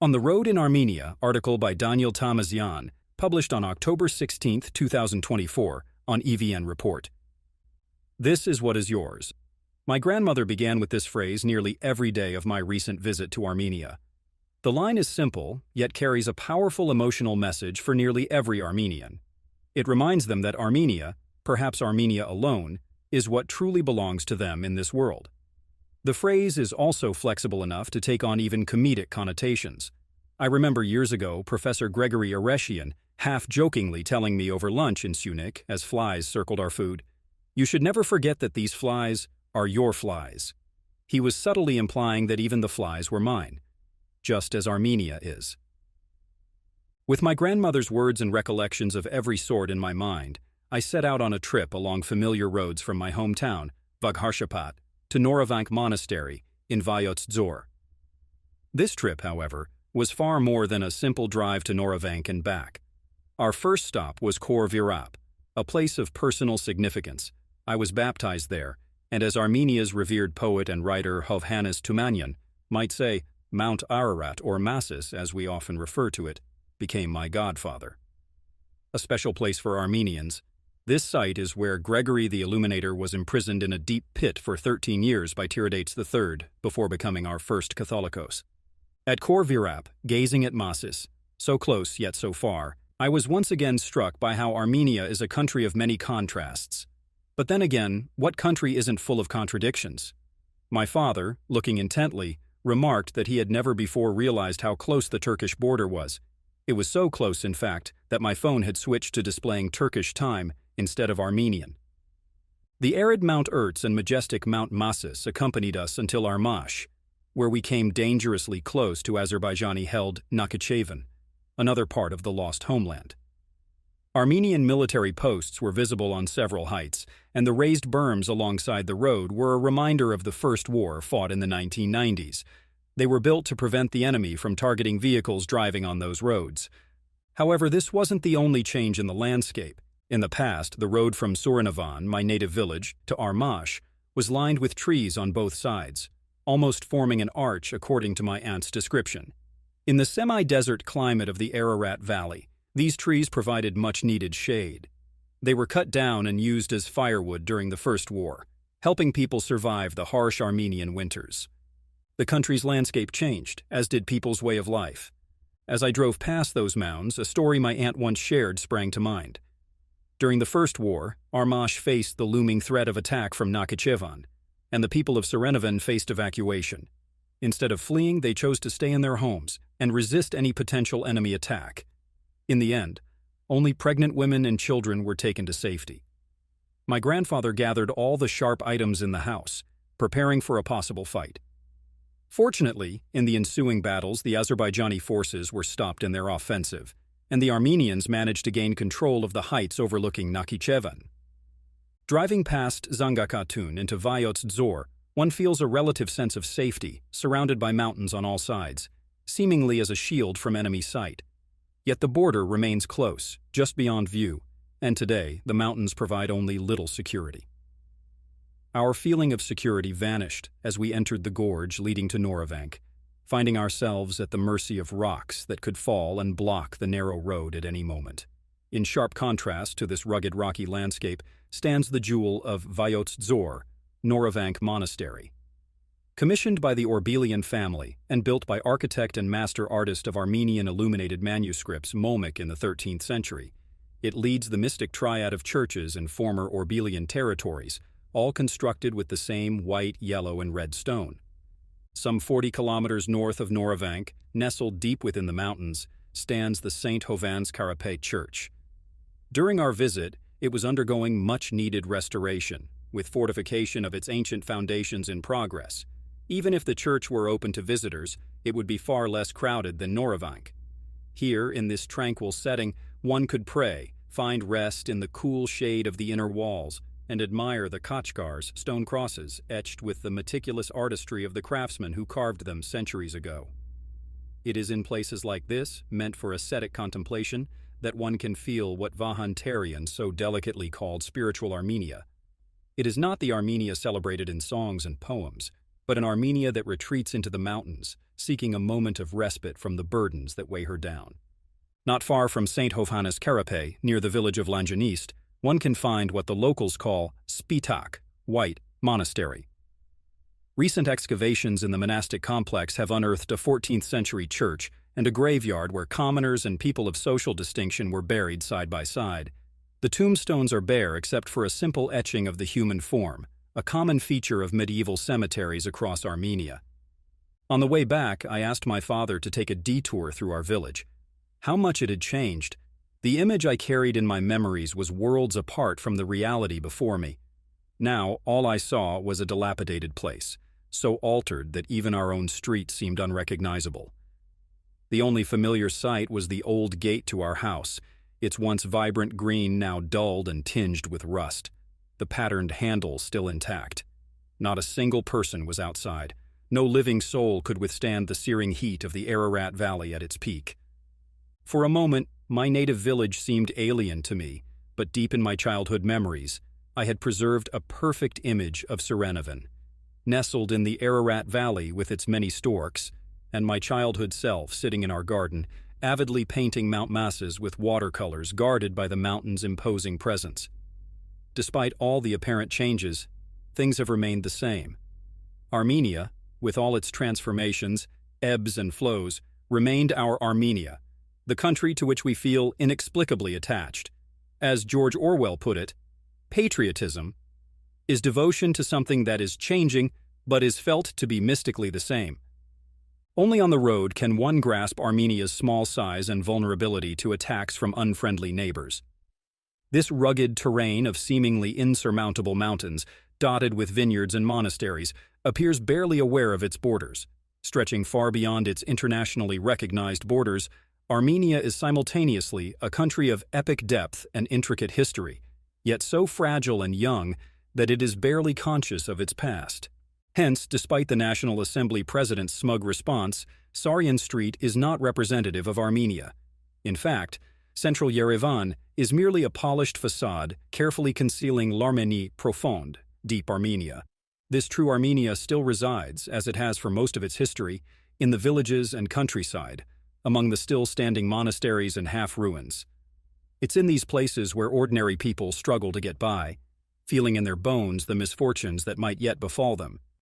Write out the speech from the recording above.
On the Road in Armenia, article by Daniel Tahmazyan, published on October 16, 2024, on EVN Report. This is what is yours. My grandmother began with this phrase nearly every day of my recent visit to Armenia. The line is simple, yet carries a powerful emotional message for nearly every Armenian. It reminds them that Armenia, perhaps Armenia alone, is what truly belongs to them in this world. The phrase is also flexible enough to take on even comedic connotations. I remember years ago Professor Gregory Ereshian half-jokingly telling me over lunch in Sunik as flies circled our food, "You should never forget that these flies are your flies." He was subtly implying that even the flies were mine, just as Armenia is. With my grandmother's words and recollections of every sort in my mind, I set out on a trip along familiar roads from my hometown, Vagharshapat, to Noravank Monastery in Vayots Dzor. This trip, however, was far more than a simple drive to Noravank and back. Our first stop was Khor Virap, a place of personal significance. I was baptized there, and as Armenia's revered poet and writer Hovhannes Tumanyan might say, Mount Ararat, or Massis as we often refer to it, became my godfather. A special place for Armenians, this site is where Gregory the Illuminator was imprisoned in a deep pit for 13 years by Tiridates III before becoming our first Catholicos. At Khor Virap, gazing at Massis, so close yet so far, I was once again struck by how Armenia is a country of many contrasts. But then again, what country isn't full of contradictions? My father, looking intently, remarked that he had never before realized how close the Turkish border was. It was so close, in fact, that my phone had switched to displaying Turkish time instead of Armenian. The arid Mount Erts and majestic Mount Massis accompanied us until Armash, where we came dangerously close to Azerbaijani-held Nakhichevan, another part of the lost homeland. Armenian military posts were visible on several heights, and the raised berms alongside the road were a reminder of the First War fought in the 1990s. They were built to prevent the enemy from targeting vehicles driving on those roads. However, this wasn't the only change in the landscape. In the past, the road from Surinavan, my native village, to Armash was lined with trees on both sides, almost forming an arch according to my aunt's description. In the semi-desert climate of the Ararat Valley, these trees provided much-needed shade. They were cut down and used as firewood during the First War, helping people survive the harsh Armenian winters. The country's landscape changed, as did people's way of life. As I drove past those mounds, a story my aunt once shared sprang to mind. During the First War, Armash faced the looming threat of attack from Nakhichevan, and the people of Surinavan faced evacuation. Instead of fleeing, they chose to stay in their homes and resist any potential enemy attack. In the end, only pregnant women and children were taken to safety. My grandfather gathered all the sharp items in the house, preparing for a possible fight. Fortunately, in the ensuing battles, the Azerbaijani forces were stopped in their offensive, and the Armenians managed to gain control of the heights overlooking Nakhichevan. Driving past Zangakatun into Vayots Dzor, one feels a relative sense of safety, surrounded by mountains on all sides, seemingly as a shield from enemy sight. Yet the border remains close, just beyond view, and today the mountains provide only little security. Our feeling of security vanished as we entered the gorge leading to Noravank, finding ourselves at the mercy of rocks that could fall and block the narrow road at any moment. In sharp contrast to this rugged rocky landscape stands the jewel of Vayots Dzor, Noravank Monastery. Commissioned by the Orbelian family and built by architect and master artist of Armenian illuminated manuscripts Molmik in the 13th century, it leads the mystic triad of churches in former Orbelian territories, all constructed with the same white, yellow, and red stone. Some 40 kilometers north of Noravank, nestled deep within the mountains, stands the St. Hovhannes Karapet Church. During our visit, it was undergoing much-needed restoration, with fortification of its ancient foundations in progress. Even if the church were open to visitors, it would be far less crowded than Noravank. Here, in this tranquil setting, one could pray, find rest in the cool shade of the inner walls, and admire the Kachkars, stone crosses, etched with the meticulous artistry of the craftsmen who carved them centuries ago. It is in places like this, meant for ascetic contemplation, that one can feel what Vahan Terian so delicately called spiritual Armenia. It is not the Armenia celebrated in songs and poems, but an Armenia that retreats into the mountains, seeking a moment of respite from the burdens that weigh her down. Not far from St. Hovannes Karape, near the village of Lanjanist, one can find what the locals call Spitak, White Monastery. Recent excavations in the monastic complex have unearthed a 14th-century church and a graveyard where commoners and people of social distinction were buried side by side. The tombstones are bare except for a simple etching of the human form, a common feature of medieval cemeteries across Armenia. On the way back, I asked my father to take a detour through our village. How much it had changed. The image I carried in my memories was worlds apart from the reality before me. Now, all I saw was a dilapidated place, so altered that even our own street seemed unrecognizable. The only familiar sight was the old gate to our house, its once vibrant green now dulled and tinged with rust, the patterned handle still intact. Not a single person was outside. No living soul could withstand the searing heat of the Ararat Valley at its peak. For a moment, my native village seemed alien to me, but deep in my childhood memories, I had preserved a perfect image of Serenavan, nestled in the Ararat Valley with its many storks, and my childhood self sitting in our garden, avidly painting Mount Masses with watercolors guarded by the mountain's imposing presence. Despite all the apparent changes, things have remained the same. Armenia, with all its transformations, ebbs and flows, remained our Armenia, the country to which we feel inexplicably attached. As George Orwell put it, patriotism is devotion to something that is changing but is felt to be mystically the same. Only on the road can one grasp Armenia's small size and vulnerability to attacks from unfriendly neighbors. This rugged terrain of seemingly insurmountable mountains, dotted with vineyards and monasteries, appears barely aware of its borders. Stretching far beyond its internationally recognized borders, Armenia is simultaneously a country of epic depth and intricate history, yet so fragile and young that it is barely conscious of its past. Hence, despite the National Assembly president's smug response, Saryan Street is not representative of Armenia. In fact, central Yerevan is merely a polished facade carefully concealing l'Arménie profonde, deep Armenia. This true Armenia still resides, as it has for most of its history, in the villages and countryside, among the still-standing monasteries and half-ruins. It's in these places where ordinary people struggle to get by, feeling in their bones the misfortunes that might yet befall them.